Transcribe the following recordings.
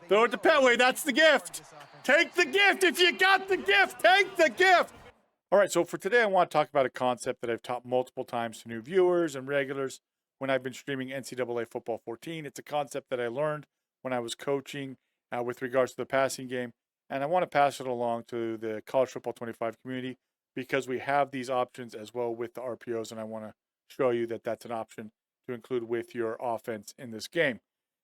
Throw it to Petway. That's the gift. Take the gift. If you got the gift, take the gift. All right, so for today, I want to talk about a concept that I've taught multiple times to new viewers and regulars when I've been streaming NCAA Football 14. It's a concept that I learned when I was coaching with regards to the passing game, and I want to pass it along to the College Football 25 community because we have these options as well with the RPOs, and I want to show you that that's an option to include with your offense in this game.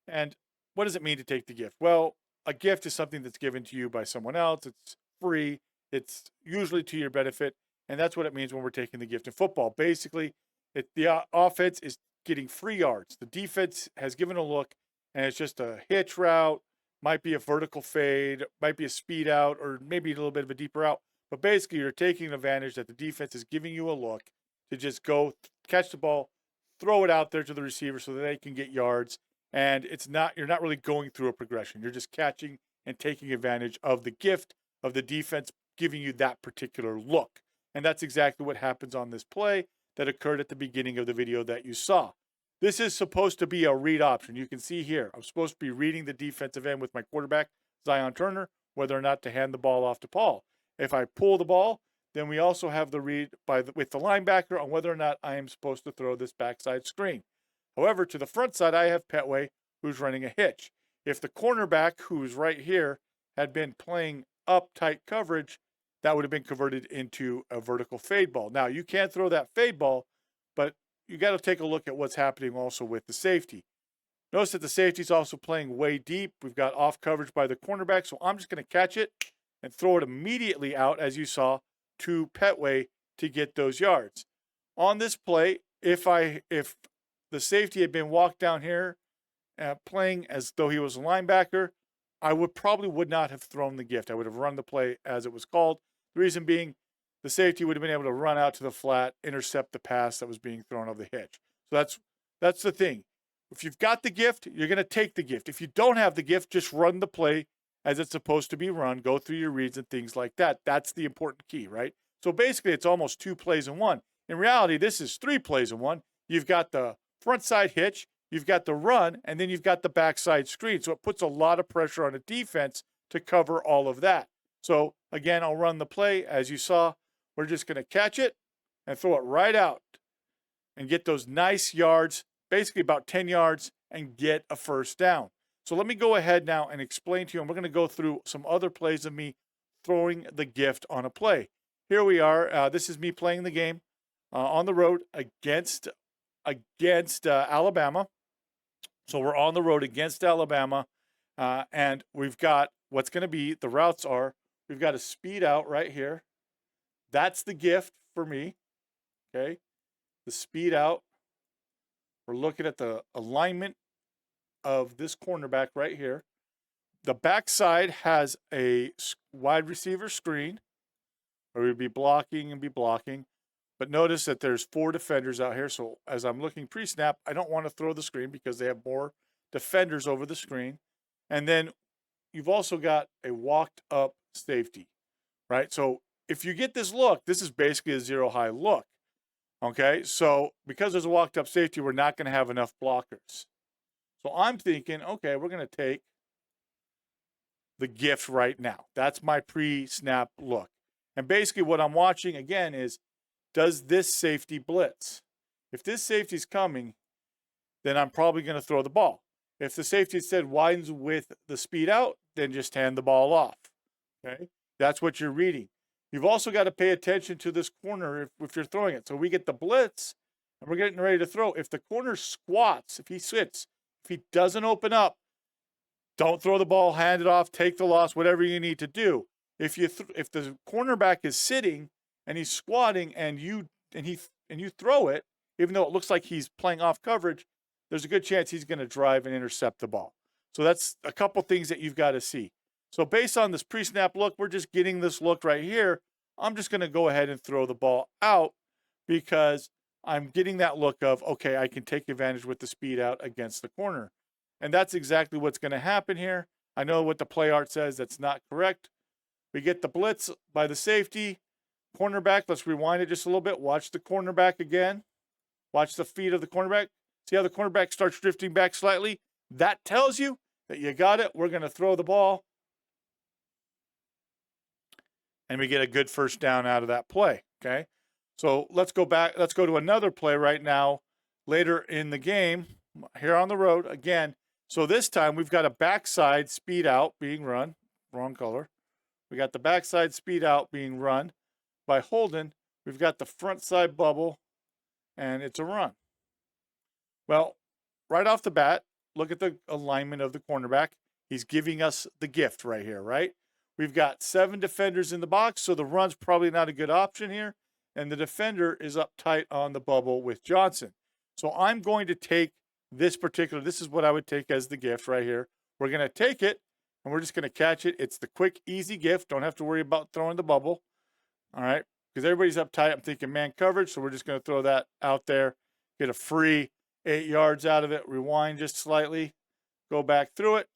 And what does it mean to take the gift? Well, a gift is something that's given to you by someone else. It's free. It's usually to your benefit, and that's what it means when we're taking the gift in football. Basically, the offense is getting free yards. The defense has given a look, and it's just a hitch route, might be a vertical fade, might be a speed out, or maybe a little bit of a deeper route. But basically, you're taking advantage that the defense is giving you a look to just go catch the ball, throw it out there to the receiver so that they can get yards. And you're not really going through a progression. You're just catching and taking advantage of the gift of the defense giving you that particular look. And that's exactly what happens on this play that occurred at the beginning of the video that you saw. This is supposed to be a read option. You can see here, I'm supposed to be reading the defensive end with my quarterback, Zion Turner, whether or not to hand the ball off to Paul. If I pull the ball, then we also have the read with the linebacker on whether or not I am supposed to throw this backside screen. However, to the front side, I have Petway, who's running a hitch. If the cornerback, who's right here, had been playing up tight coverage, that would have been converted into a vertical fade ball. Now, you can't throw that fade ball, but you got to take a look at what's happening also with the safety. Notice that the safety's also playing way deep. We've got off coverage by the cornerback, so I'm just going to catch it and throw it immediately out, as you saw, to Petway to get those yards. On this play, if the safety had been walked down here playing as though he was a linebacker, I probably would not have thrown the gift. I would have run the play as it was called. The reason being, the safety would have been able to run out to the flat, intercept the pass that was being thrown over the hitch. So that's the thing. If you've got the gift, you're going to take the gift. If you don't have the gift, just run the play as it's supposed to be run. Go through your reads and things like that. That's the important key, right? So basically, it's almost 2 plays in one. In reality, this is 3 plays in one. You've got the front side hitch, you've got the run, and then you've got the backside screen. So it puts a lot of pressure on a defense to cover all of that. So again, I'll run the play. As you saw, we're just going to catch it and throw it right out and get those nice yards, basically about 10 yards, and get a first down. So let me go ahead now and explain to you, and we're going to go through some other plays of me throwing the gift on a play. Here we are. This is me playing the game on the road against Alabama. So we're on the road against Alabama, and we've got what's going to be, the routes are, we've got a speed out right here. That's the gift for me, okay? The speed out. We're looking at the alignment of this cornerback right here. The backside has a wide receiver screen where we'd be blocking and be blocking. But notice that there's 4 defenders out here. So as I'm looking pre-snap, I don't want to throw the screen because they have more defenders over the screen. And then you've also got a walked up safety, right? So if you get this look, this is basically a zero high look. Okay, so because there's a walked up safety, we're not going to have enough blockers. So I'm thinking, okay, we're going to take the gift right now. That's my pre-snap look. And basically what I'm watching again is, does this safety blitz? If this safety's coming, then I'm probably going to throw the ball. If the safety instead widens with the speed out, then just hand the ball off. Okay, that's what you're reading. You've also got to pay attention to this corner if you're throwing it. So we get the blitz, and we're getting ready to throw. If the corner squats, if he sits, if he doesn't open up, don't throw the ball, hand it off, take the loss, whatever you need to do. If the cornerback is sitting and he's squatting and you throw it, even though it looks like he's playing off coverage, there's a good chance he's going to drive and intercept the ball. So that's a couple things that you've got to see. So based on this pre-snap look, we're just getting this look right here. I'm just going to go ahead and throw the ball out because I'm getting that look of, okay, I can take advantage with the speed out against the corner. And that's exactly what's going to happen here. I know what the play art says. That's not correct. We get the blitz by the safety. Cornerback, let's rewind it just a little bit. Watch the cornerback again. Watch the feet of the cornerback. See how the cornerback starts drifting back slightly? That tells you that you got it. We're going to throw the ball. And we get a good first down out of that play, okay? So let's go back. Let's go to another play right now later in the game here on the road again. So this time we've got a backside speed out being run. Wrong color. We got the backside speed out being run by Holden. We've got the front side bubble, and it's a run. Well, right off the bat, look at the alignment of the cornerback. He's giving us the gift right here, right? We've got 7 defenders in the box, so the run's probably not a good option here. And the defender is up tight on the bubble with Johnson. So I'm going to take this is what I would take as the gift right here. We're going to take it, and we're just going to catch it. It's the quick, easy gift. Don't have to worry about throwing the bubble, all right? Because everybody's up tight. I'm thinking man coverage, so we're just going to throw that out there, get a free 8 yards out of it, rewind just slightly, go back through it.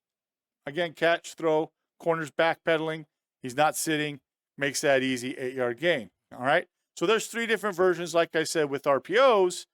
Again, catch, throw, corner's backpedaling. He's not sitting, makes that easy 8-yard gain, all right? So there's 3 different versions, like I said, with RPOs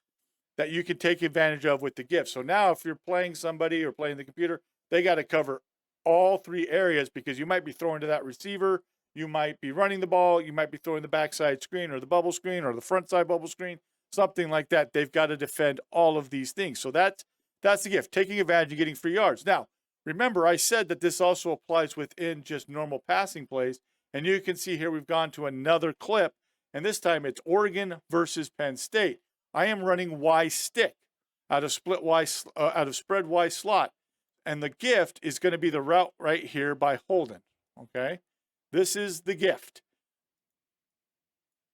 that you can take advantage of with the gift. So now if you're playing somebody or playing the computer, they got to cover all 3 areas because you might be throwing to that receiver, you might be running the ball, you might be throwing the backside screen or the bubble screen or the front side bubble screen, something like that. They've got to defend all of these things. So that's the gift, taking advantage and getting free yards. Now, remember, I said that this also applies within just normal passing plays. And you can see here we've gone to another clip. And this time it's Oregon versus Penn State. I am running Y stick out of spread Y slot. And the gift is going to be the route right here by Holden. Okay? This is the gift.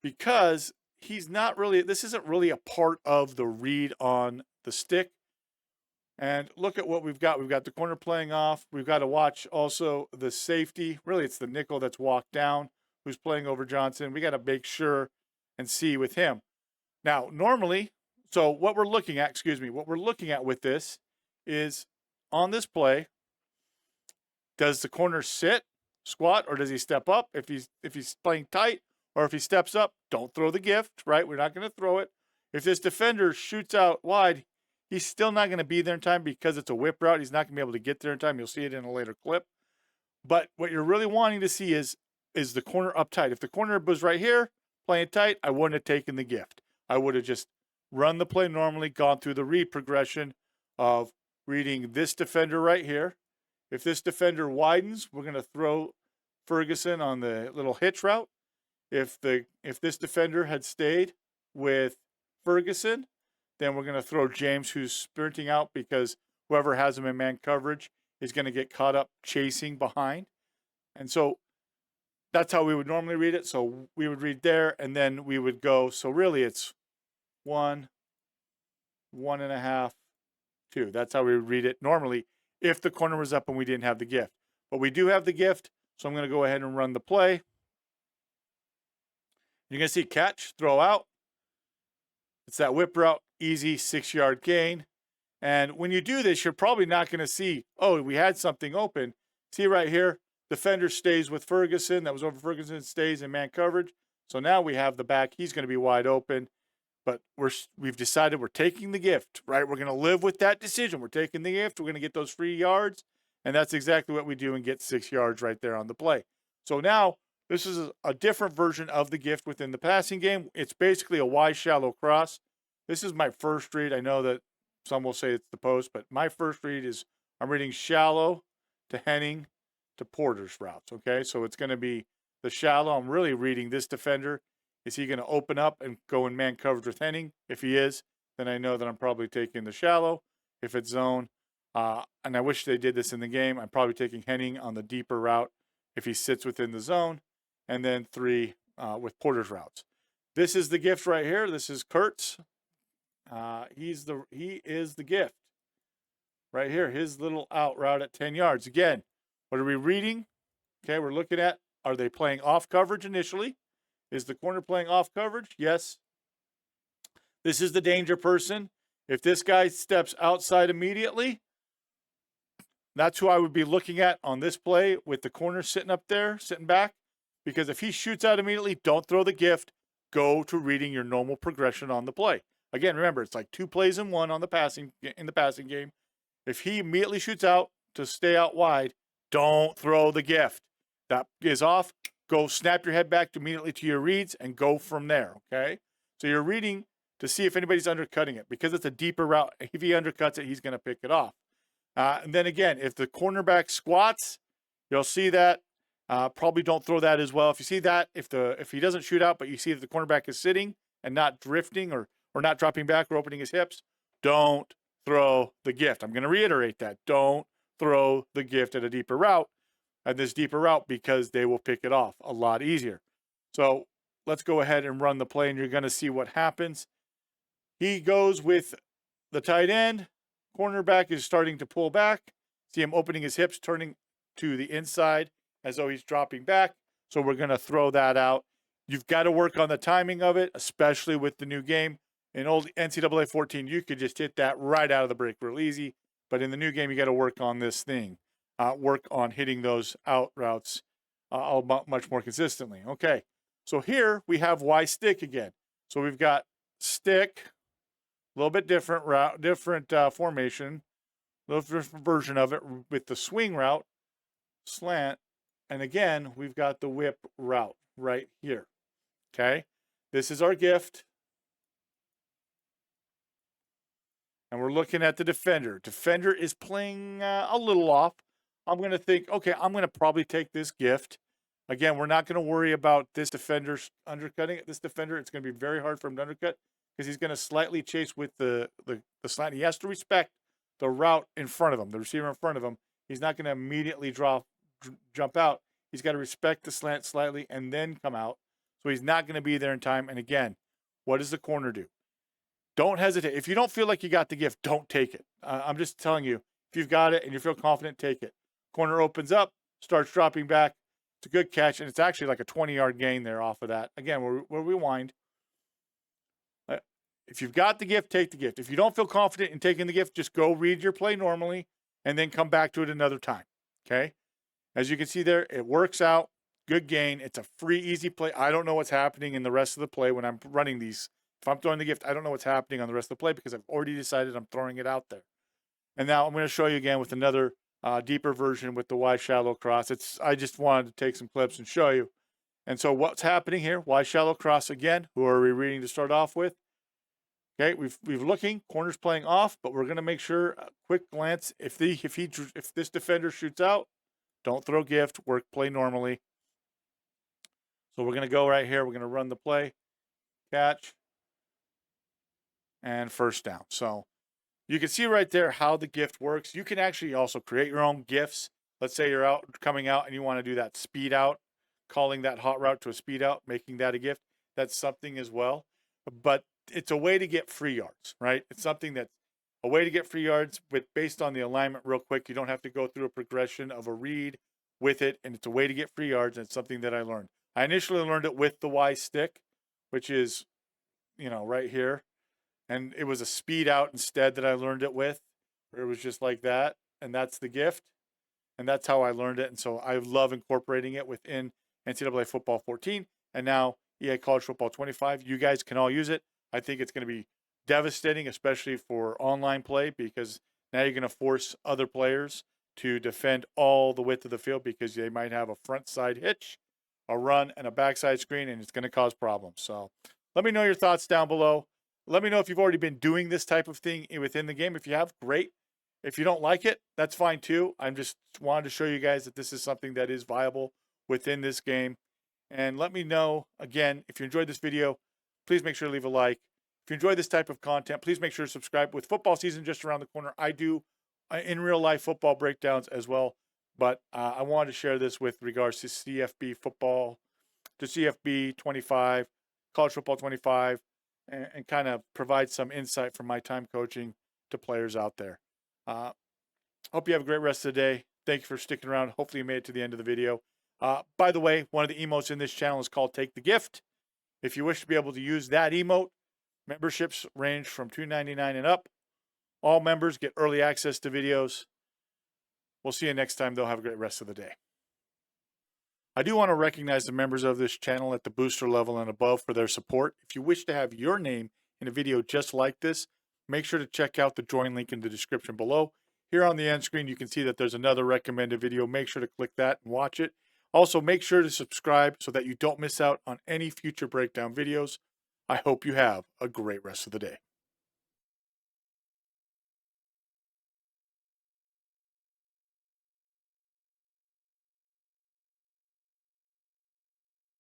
Because this isn't really a part of the read on the stick. And look at what we've got. We've got the corner playing off. We've got to watch also the safety. Really, it's the nickel that's walked down who's playing over Johnson. We got to make sure and see with him. Now, normally, so what we're looking at with this is on this play, does the corner sit, squat, or does he step up? If he's playing tight or if he steps up, don't throw the gift, right? We're not going to throw it. If this defender shoots out wide, he's still not going to be there in time because it's a whip route. He's not going to be able to get there in time. You'll see it in a later clip. But what you're really wanting to see is the corner up tight. If the corner was right here, playing tight, I wouldn't have taken the gift. I would have just run the play normally, gone through the read progression of reading this defender right here. If this defender widens, we're going to throw Ferguson on the little hitch route. If this defender had stayed with Ferguson, then we're going to throw James, who's sprinting out because whoever has him in man coverage is going to get caught up chasing behind. And so that's how we would normally read it. So we would read there, and then we would go. So really it's 1, 1.5, 2. That's how we would read it normally if the corner was up and we didn't have the gift. But we do have the gift, so I'm going to go ahead and run the play. You're going to see catch, throw out. It's that whip route, easy 6-yard gain. And when you do this, you're probably not going to see, oh, we had something open. See right here, defender stays with Ferguson. That was over Ferguson, stays in man coverage. So now we have the back. He's going to be wide open. But we've decided we're taking the gift, right? We're going to live with that decision. We're taking the gift. We're going to get those free yards. And that's exactly what we do and get 6 yards right there on the play. So now this is a different version of the gift within the passing game. It's basically a Y shallow cross. This is my first read. I know that some will say it's the post, but my first read is I'm reading shallow to Henning to Porter's routes, okay? So it's going to be the shallow. I'm really reading this defender. Is he going to open up and go in man coverage with Henning? If he is, then I know that I'm probably taking the shallow. If it's zone, and I wish they did this in the game, I'm probably taking Henning on the deeper route if he sits within the zone, and then 3 with Porter's routes. This is the gift right here. This is Kurtz. He is the gift right here. His little out route at 10 yards. Again, what are we reading? Okay, we're looking at, are they playing off coverage initially? Is the corner playing off coverage? Yes. This is the danger person. If this guy steps outside immediately, that's who I would be looking at on this play with the corner sitting up there, sitting back. Because if he shoots out immediately, don't throw the gift. Go to reading your normal progression on the play. Again, remember, it's like 2 plays in one on the passing game. If he immediately shoots out to stay out wide, don't throw the gift. That is off. Go snap your head back immediately to your reads and go from there, okay? So you're reading to see if anybody's undercutting it. Because it's a deeper route, if he undercuts it, he's going to pick it off. And then again, if the cornerback squats, you'll see that. Probably don't throw that as well. If you see that, if he doesn't shoot out, but you see that the cornerback is sitting and not drifting or not dropping back or opening his hips, don't throw the gift. I'm going to reiterate that. Don't throw the gift at a deeper route, at this deeper route, because they will pick it off a lot easier. So let's go ahead and run the play, and you're going to see what happens. He goes with the tight end. Cornerback is starting to pull back. See him opening his hips, turning to the inside as though he's dropping back. So we're going to throw that out. You've got to work on the timing of it, especially with the new game. In old NCAA 14, you could just hit that right out of the break real easy. But in the new game, you got to work on this thing. Work on hitting those out routes much more consistently. Okay, so here we have Y stick again. So we've got stick, a little bit different route, different formation, a little different version of it with the swing route, slant, and again, we've got the whip route right here. Okay, this is our gift. And we're looking at the defender. Defender is playing a little off. I'm going to think, okay, I'm going to probably take this gift. Again, we're not going to worry about this defender undercutting it. This defender, it's going to be very hard for him to undercut because he's going to slightly chase with the the slant. He has to respect the route in front of him, the receiver in front of him. He's not going to immediately jump out. He's got to respect the slant slightly and then come out. So he's not going to be there in time. And again, what does the corner do? Don't hesitate. If you don't feel like you got the gift, don't take it. I'm just telling you, if you've got it and you feel confident, take it. Corner opens up, starts dropping back. It's a good catch, and it's actually like a 20-yard gain there off of that. Again, we'll rewind. If you've got the gift, take the gift. If you don't feel confident in taking the gift, just go read your play normally and then come back to it another time, okay? As you can see there, it works out. Good gain. It's a free, easy play. I don't know what's happening in the rest of the play when I'm running these. If I'm throwing the gift, I don't know what's happening on the rest of the play because I've already decided I'm throwing it out there. And now I'm going to show you again with another deeper version with the Y shallow cross. I just wanted to take some clips and show you. And so what's happening here? Y shallow cross again. Who are we reading to start off with? Okay, we've looking. Corner's playing off, but we're going to make sure a quick glance. If this defender shoots out, don't throw gift. Play normally. So we're going to go right here. We're going to run the play, catch, and first down. So you can see right there how the gift works. You can actually also create your own gifts. Let's say you're coming out and you want to do that speed out, calling that hot route to a speed out, making that a gift. That's something as well. But it's a way to get free yards, right? It's something that's a way to get free yards, but based on the alignment real quick. You don't have to go through a progression of a read with it, and it's a way to get free yards, and it's something that I learned. I initially learned it with the Y stick, which is, right here. And it was a speed out instead that I learned it with, where it was just like that. And that's the gift. And that's how I learned it. And so I love incorporating it within NCAA Football 14. And now EA College Football 25. You guys can all use it. I think it's going to be devastating, especially for online play, because now you're going to force other players to defend all the width of the field because they might have a front side hitch, a run, and a backside screen, and it's going to cause problems. So let me know your thoughts down below. Let me know if you've already been doing this type of thing within the game. If you have, great. If you don't like it, that's fine too. I'm just wanted to show you guys that this is something that is viable within this game. And let me know, again, if you enjoyed this video, please make sure to leave a like. If you enjoy this type of content, please make sure to subscribe. With football season just around the corner, I do in real life football breakdowns as well. But I wanted to share this with regards to CFB football, to CFB 25, college football 25, and kind of provide some insight from my time coaching to players out there. Hope you have a great rest of the day. Thank you for sticking around. Hopefully you made it to the end of the video. By the way, one of the emotes in this channel is called Take the Gift. If you wish to be able to use that emote, memberships range from $2.99 and up. All members get early access to videos. We'll see you next time, though. Have a great rest of the day. I do want to recognize the members of this channel at the booster level and above for their support. If you wish to have your name in a video just like this, make sure to check out the join link in the description below. Here on the end screen, you can see that there's another recommended video. Make sure to click that and watch it. Also, make sure to subscribe so that you don't miss out on any future breakdown videos. I hope you have a great rest of the day.